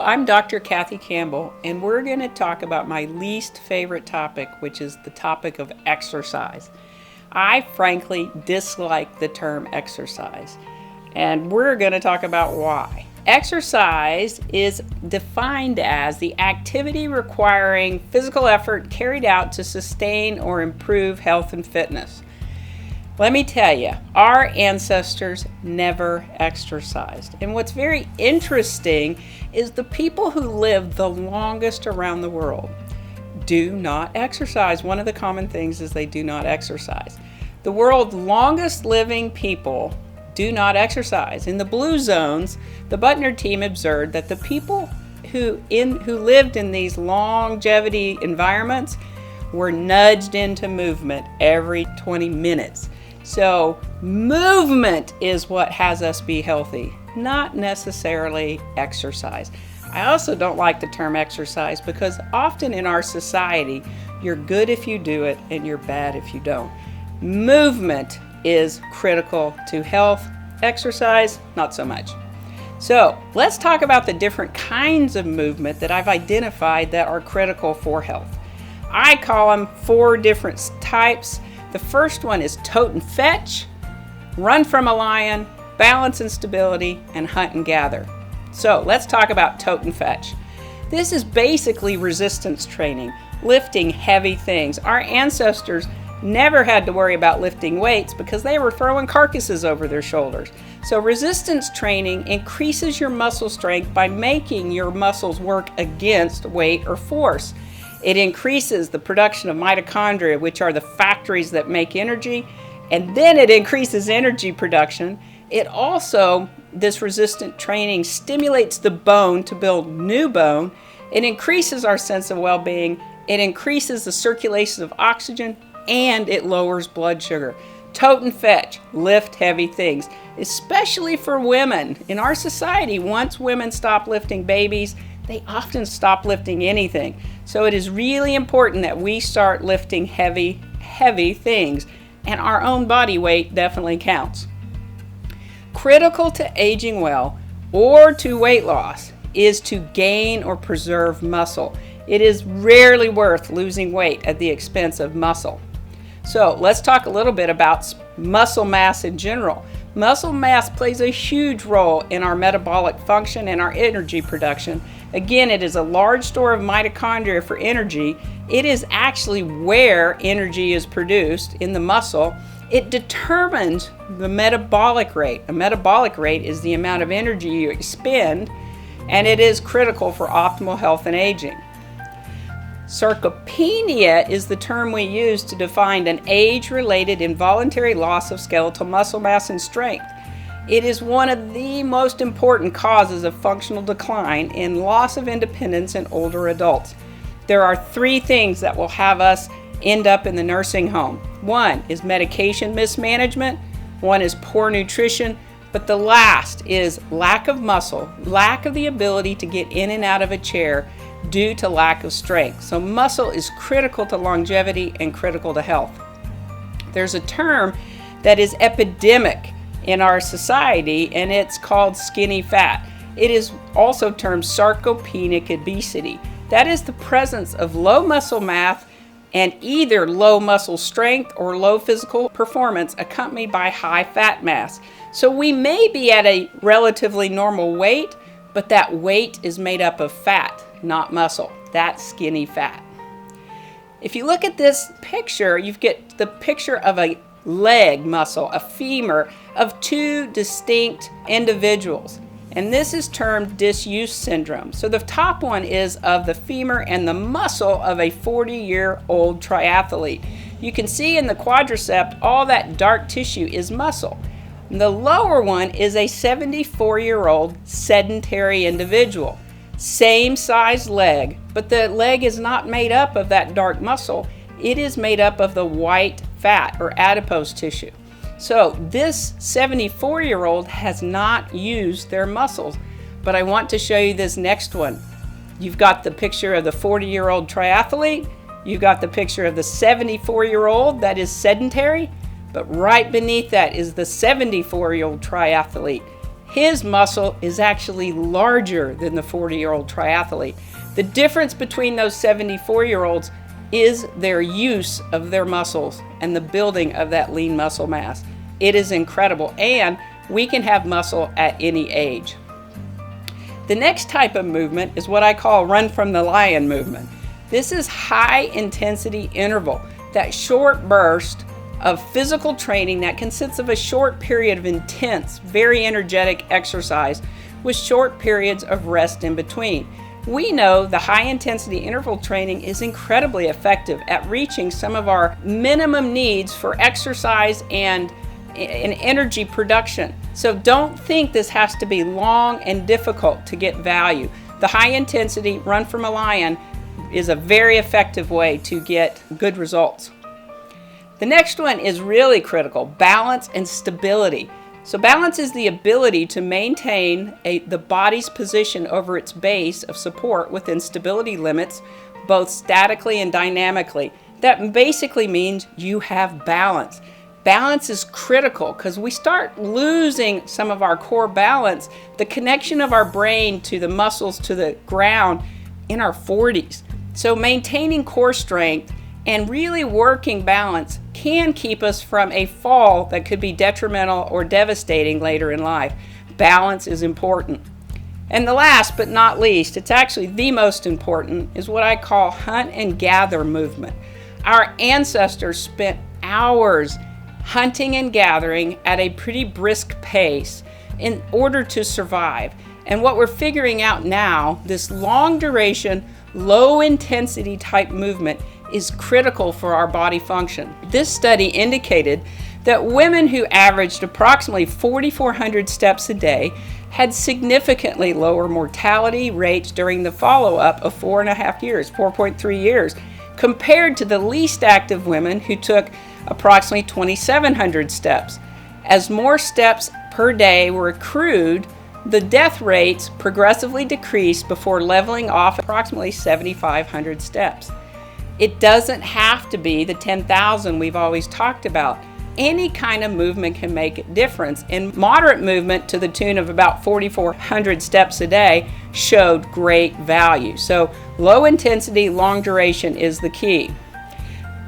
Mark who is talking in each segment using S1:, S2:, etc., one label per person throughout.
S1: I'm Dr. Kathy Campbell, and we're going to talk about my least favorite topic, which is the topic of exercise. I frankly dislike the term exercise, and we're going to talk about why. Exercise is defined as the activity requiring physical effort carried out to sustain or improve health and fitness. Let me tell you, our ancestors never exercised. And what's very interesting is the people who live the longest around the world do not exercise. One of the common things is they do not exercise. The world's longest living people do not exercise. In the blue zones, the Butner team observed that the people who lived in these longevity environments were nudged into movement every 20 minutes. So movement is what has us be healthy, not necessarily exercise. I also don't like the term exercise because often in our society, you're good if you do it and you're bad if you don't. Movement is critical to health. Exercise, not so much. So let's talk about the different kinds of movement that I've identified that are critical for health. I call them 4 different types. The first one is tote and fetch, run from a lion, balance and stability, and hunt and gather. So let's talk about tote and fetch. This is basically resistance training, lifting heavy things. Our ancestors never had to worry about lifting weights because they were throwing carcasses over their shoulders. So resistance training increases your muscle strength by making your muscles work against weight or force. It increases the production of mitochondria, which are the factories that make energy, and then it increases energy production. It also, this resistant training stimulates the bone to build new bone. It increases our sense of well-being. It increases the circulation of oxygen, and it lowers blood sugar. Tote and fetch, lift heavy things, especially for women. In our society, once women stop lifting babies, they often stop lifting anything. So it is really important that we start lifting heavy things, and our own body weight definitely counts. Critical to aging well or to weight loss is to gain or preserve muscle. It is rarely worth losing weight at the expense of muscle. So let's talk a little bit about muscle mass in general. Muscle mass plays a huge role in our metabolic function and our energy production. Again, it is a large store of mitochondria for energy. It is actually where energy is produced in the muscle. It determines the metabolic rate. A metabolic rate is the amount of energy you expend, and it is critical for optimal health and aging. Sarcopenia is the term we use to define an age-related involuntary loss of skeletal muscle mass and strength. It is one of the most important causes of functional decline in loss of independence in older adults. There are 3 things that will have us end up in the nursing home. 1 is medication mismanagement, 1 is poor nutrition, but the last is lack of muscle, lack of the ability to get in and out of a chair due to lack of strength. So muscle is critical to longevity and critical to health. There's a term that is epidemic in our society, and it's called skinny fat. It is also termed sarcopenic obesity. That is the presence of low muscle mass and either low muscle strength or low physical performance accompanied by high fat mass. So we may be at a relatively normal weight, but that weight is made up of fat, not muscle. That's skinny fat. If you look at this picture, you get the picture of a leg muscle, a femur, of 2 distinct individuals. And this is termed disuse syndrome. So the top one is of the femur and the muscle of a 40-year-old triathlete. You can see in the quadricep, all that dark tissue is muscle. The lower one is a 74-year-old sedentary individual. Same size leg, but the leg is not made up of that dark muscle. It is made up of the white fat or adipose tissue. So this 74-year-old has not used their muscles, but I want to show you this next one. You've got the picture of the 40-year-old triathlete. You've got the picture of the 74-year-old that is sedentary, but right beneath that is the 74-year-old triathlete. his muscle is actually larger than the 40-year-old triathlete. The difference between those 74-year-olds is their use of their muscles and the building of that lean muscle mass. It is incredible, and we can have muscle at any age. The next type of movement is what I call run from the lion movement. This is high intensity interval, that short burst of physical training that consists of a short period of intense, very energetic exercise with short periods of rest in between. We know the high intensity interval training is incredibly effective at reaching some of our minimum needs for exercise and energy production. So don't think this has to be long and difficult to get value. The high intensity run from a lion is a very effective way to get good results. The next one is really critical: balance and stability. So balance is the ability to maintain the body's position over its base of support within stability limits, both statically and dynamically. That basically means you have balance. Balance is critical because we start losing some of our core balance, the connection of our brain to the muscles to the ground, in our 40s. So maintaining core strength and really working balance can keep us from a fall that could be detrimental or devastating later in life. Balance is important. And the last but not least, it's actually the most important, is what I call hunt and gather movement. Our ancestors spent hours hunting and gathering at a pretty brisk pace in order to survive. And what we're figuring out now, this long duration, low intensity type movement is critical for our body function. This study indicated that women who averaged approximately 4,400 steps a day had significantly lower mortality rates during the follow-up of 4.3 years, compared to the least active women who took approximately 2,700 steps. As more steps per day were accrued, the death rates progressively decreased before leveling off at approximately 7,500 steps. It doesn't have to be the 10,000 we've always talked about. Any kind of movement can make a difference, and moderate movement to the tune of about 4,400 steps a day showed great value. So low intensity, long duration is the key.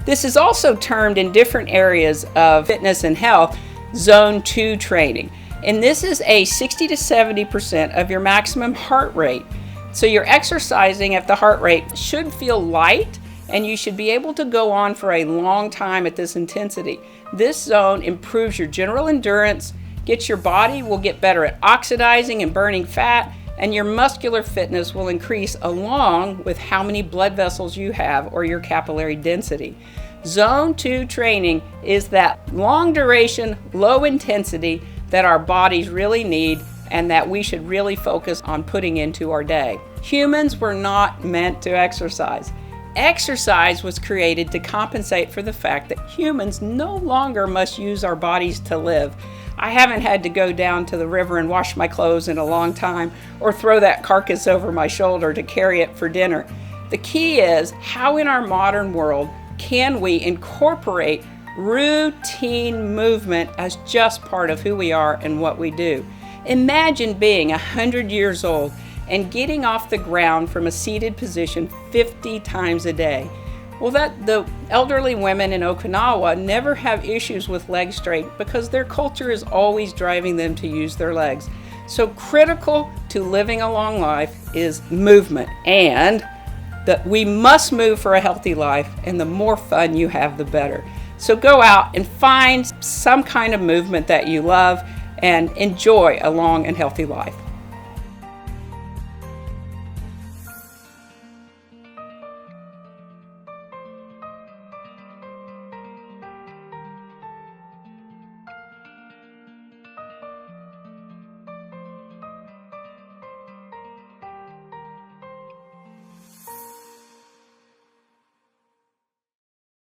S1: This is also termed in different areas of fitness and health zone 2 training. And this is a 60 to 70% of your maximum heart rate. So you're exercising at the heart rate should feel light, and you should be able to go on for a long time at this intensity. This zone improves your general endurance, your body will get better at oxidizing and burning fat, and your muscular fitness will increase along with how many blood vessels you have or your capillary density. Zone 2 training is that long duration, low intensity that our bodies really need and that we should really focus on putting into our day. Humans were not meant to exercise. Exercise was created to compensate for the fact that humans no longer must use our bodies to live. I haven't had to go down to the river and wash my clothes in a long time, or throw that carcass over my shoulder to carry it for dinner. The key is, how in our modern world can we incorporate routine movement as just part of who we are and what we do? Imagine being 100 years old and getting off the ground from a seated position 50 times a day. Well, the elderly women in Okinawa never have issues with leg strength because their culture is always driving them to use their legs. So critical to living a long life is movement, and that we must move for a healthy life, and the more fun you have, the better. So go out and find some kind of movement that you love and enjoy a long and healthy life.